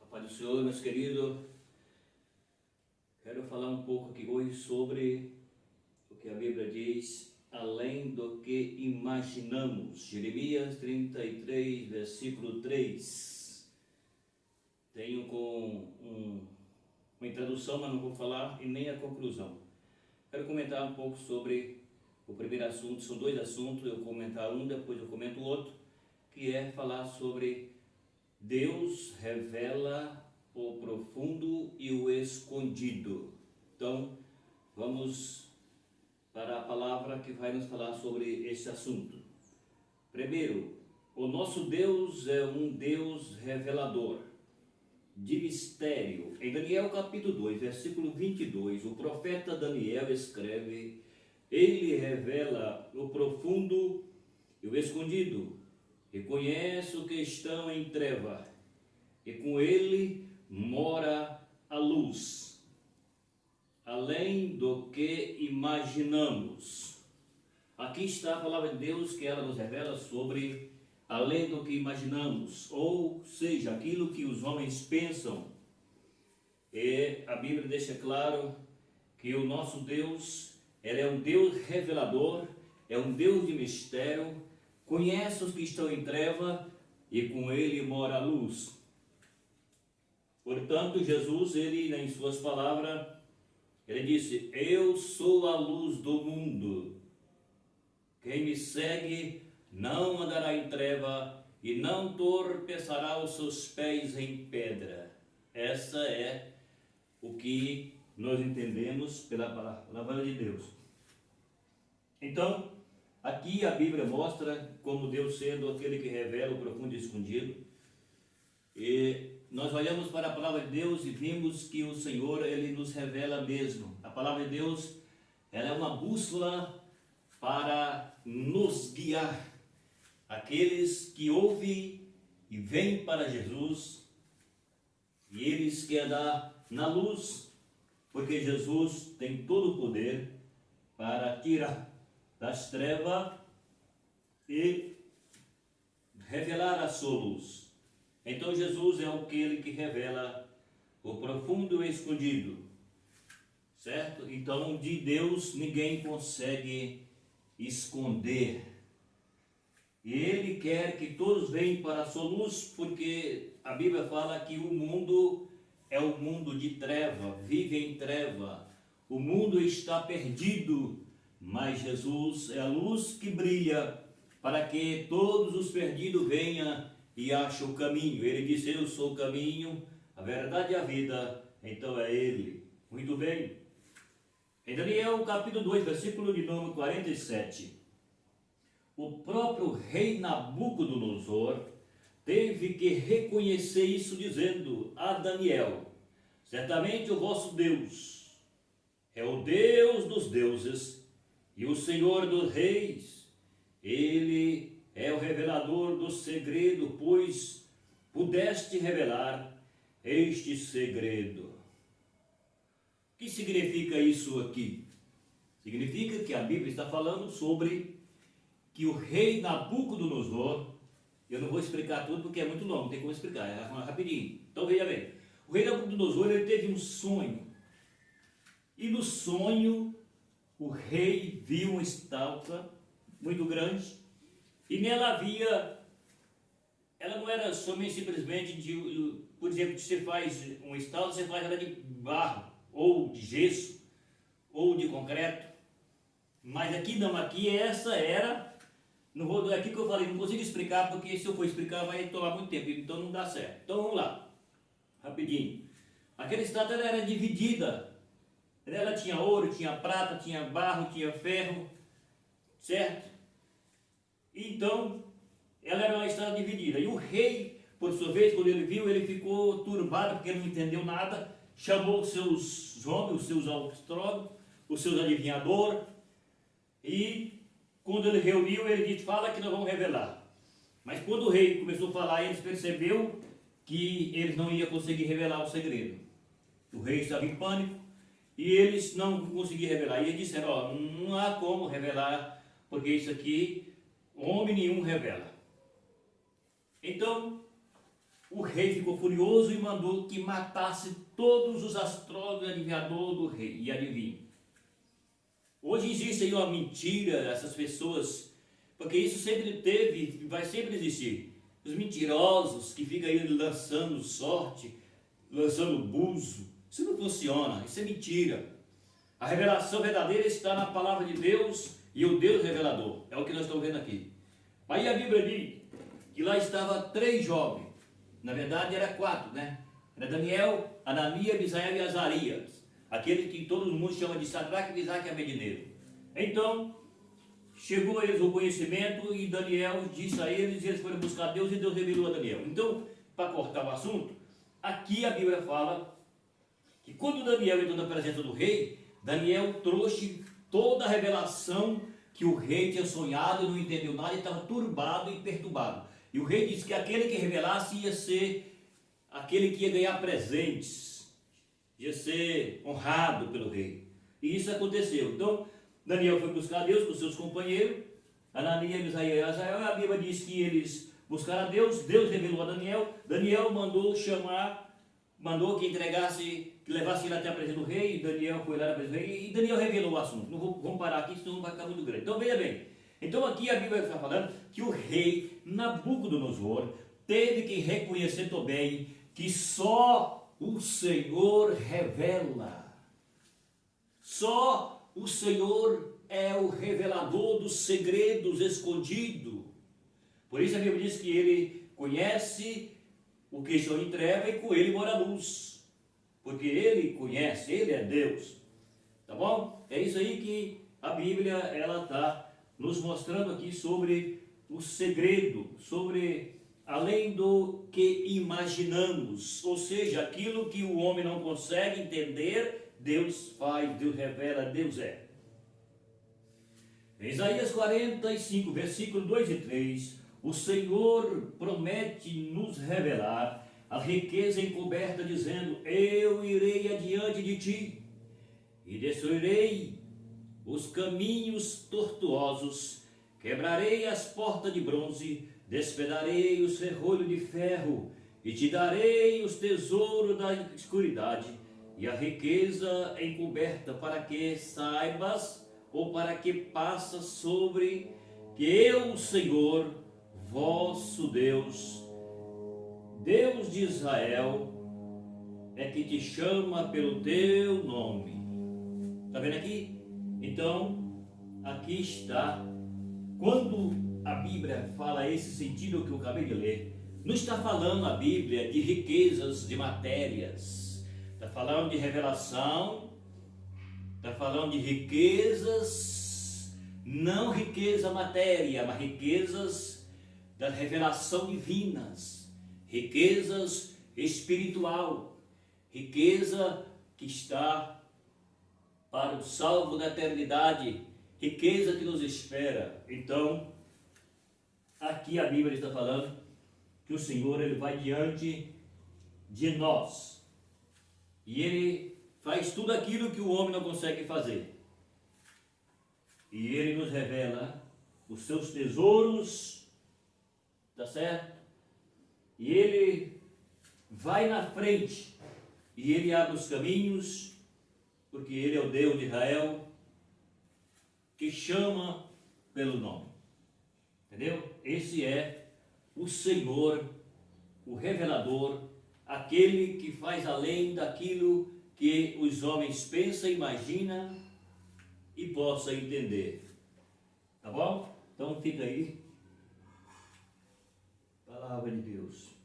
Pai do Senhor, meus queridos, quero falar um pouco aqui hoje sobre o que a Bíblia diz, além do que imaginamos. Jeremias 33, versículo 3. Tenho uma introdução, mas não vou falar e nem a conclusão. Quero comentar um pouco sobre o primeiro assunto. São dois assuntos, eu vou comentar um, depois eu comento o outro, que é falar sobre Deus revela o profundo e o escondido. Então, vamos para a palavra que vai nos falar sobre esse assunto. Primeiro, o nosso Deus é um Deus revelador, de mistério. Em Daniel capítulo 2, versículo 22, o profeta Daniel escreve: Ele revela o profundo e o escondido, reconhece o que estão em treva, e com ele mora a luz, além do que imaginamos. Aqui está a palavra de Deus, que ela nos revela sobre além do que imaginamos, ou seja, aquilo que os homens pensam. E a Bíblia deixa claro que o nosso Deus, ele é um Deus revelador, é um Deus de mistério, conhece os que estão em treva e com ele mora a luz. Portanto, Jesus, ele em suas palavras, ele disse: Eu sou a luz do mundo. Quem me segue não andará em treva e não tropeçará os seus pés em pedra. Essa é o que nós entendemos pela palavra de Deus. Então, aqui a Bíblia mostra como Deus sendo aquele que revela o profundo e escondido. E nós olhamos para a palavra de Deus e vimos que o Senhor, ele nos revela mesmo. A palavra de Deus, ela é uma bússola para nos guiar. Aqueles que ouvem e vêm para Jesus, e eles querem andar na luz, porque Jesus tem todo o poder para tirar das trevas e revelar a sua luz. Então Jesus é aquele que revela o profundo e escondido, certo? Então de Deus ninguém consegue esconder. E Ele quer que todos venham para a sua luz, porque a Bíblia fala que o mundo é um mundo de treva, vive em treva. O mundo está perdido, mas Jesus é a luz que brilha para que todos os perdidos venham e achem o caminho. Ele disse: Eu sou o caminho, a verdade e a vida. Então é Ele. Muito bem. Em Daniel capítulo 2, versículo de número 47, o próprio rei Nabucodonosor teve que reconhecer isso, dizendo a Daniel: Certamente o vosso Deus é o Deus dos deuses e o Senhor dos reis. Ele é o revelador do segredo, pois pudeste revelar este segredo. O que significa isso aqui? Significa que a Bíblia está falando sobre que o rei Nabucodonosor, eu não vou explicar tudo porque é muito longo, não tem como explicar, é rapidinho. Então veja bem, o rei Nabucodonosor, ele teve um sonho, e no sonho o rei viu uma estátua muito grande, e nela havia, ela não era somente simplesmente por exemplo, que você faz uma estátua, você faz ela de barro, ou de gesso, ou de concreto, mas aqui não, aqui essa era, não vou, aqui que eu falei, não consigo explicar, porque se eu for explicar vai tomar muito tempo, então não dá certo. Então vamos lá, rapidinho. Aquela estátua ela era dividida, ela tinha ouro, tinha prata, tinha barro, tinha ferro, certo? Então, ela era uma estátua dividida. E o rei, por sua vez, quando ele viu, ele ficou turbado, porque ele não entendeu nada, chamou os seus homens, os seus astrólogos, os seus adivinhadores, e quando ele reuniu, ele disse: Fala que nós vamos revelar. Mas quando o rei começou a falar, eles percebeu que eles não iam conseguir revelar o segredo. O rei estava em pânico e eles não conseguiam revelar. E eles disseram: Não há como revelar, porque isso aqui homem nenhum revela. Então o rei ficou furioso e mandou que matasse todos os astrólogos e adivinhadores do rei e adivinho. Hoje existe aí uma mentira, essas pessoas, porque isso sempre teve e vai sempre existir. Os mentirosos que ficam aí lançando sorte, lançando buzo, isso não funciona, isso é mentira. A revelação verdadeira está na palavra de Deus e o Deus revelador, é o que nós estamos vendo aqui. Aí a Bíblia diz que lá estava 3 jovens, na verdade era 4, né? Era Daniel, Ananias, Misael e Azarias, aquele que todo mundo chama de Sadraque, Misaque e Abednego. Então, chegou a eles o conhecimento e Daniel disse a eles, e eles foram buscar Deus e Deus revelou a Daniel. Então, para cortar o assunto, aqui a Bíblia fala que quando Daniel entrou na presença do rei, Daniel trouxe toda a revelação que o rei tinha sonhado e não entendeu nada e estava turbado e perturbado. E o rei disse que aquele que revelasse ia ser aquele que ia ganhar presentes, ia ser honrado pelo rei. E isso aconteceu. Então, Daniel foi buscar Deus com seus companheiros, Ananias, Misael e Azael. A Bíblia diz que eles buscaram a Deus, Deus revelou a Daniel, Daniel mandou que entregasse, que levasse ele até a presença do rei, e Daniel foi lá na presença do rei, e Daniel revelou o assunto. Não vamos parar aqui, senão vai ficar muito grande. Então veja bem, então aqui a Bíblia está falando que o rei Nabucodonosor teve que reconhecer também que só o Senhor revela. Só o Senhor é o revelador dos segredos escondidos. Por isso a Bíblia diz que ele conhece o que está em treva e com ele mora a luz. Porque ele conhece, ele é Deus. Tá bom? É isso aí que a Bíblia ela está nos mostrando aqui sobre o segredo, sobre além do que imaginamos. Ou seja, aquilo que o homem não consegue entender, Deus faz, Deus revela, Deus é. Em Isaías 45, versículos 2 e 3, o Senhor promete nos revelar a riqueza encoberta, dizendo: eu irei adiante de ti e destruirei os caminhos tortuosos, quebrarei as portas de bronze, despedarei os ferrolhos de ferro e te darei os tesouros da escuridade e a riqueza encoberta, para que saibas, ou para que passas sobre, que eu, Senhor, vosso Deus, Deus de Israel, é que te chama pelo teu nome. Está vendo aqui? Então, aqui está, quando a Bíblia fala esse sentido que eu acabei de ler, não está falando a Bíblia de riquezas de matérias, está falando de revelação, está falando de riquezas, não riqueza matéria, mas riquezas da revelação divinas, riquezas espiritual, riqueza que está para o salvo da eternidade, riqueza que nos espera. Então, aqui a Bíblia está falando que o Senhor ele vai diante de nós. E ele faz tudo aquilo que o homem não consegue fazer. E ele nos revela os seus tesouros, tá certo? E ele vai na frente e ele abre os caminhos, porque ele é o Deus de Israel que chama pelo nome. Entendeu? Esse é o Senhor, o revelador, aquele que faz além daquilo que os homens pensam, imaginam e possam entender. Tá bom? Então fica aí. Palavra de Deus.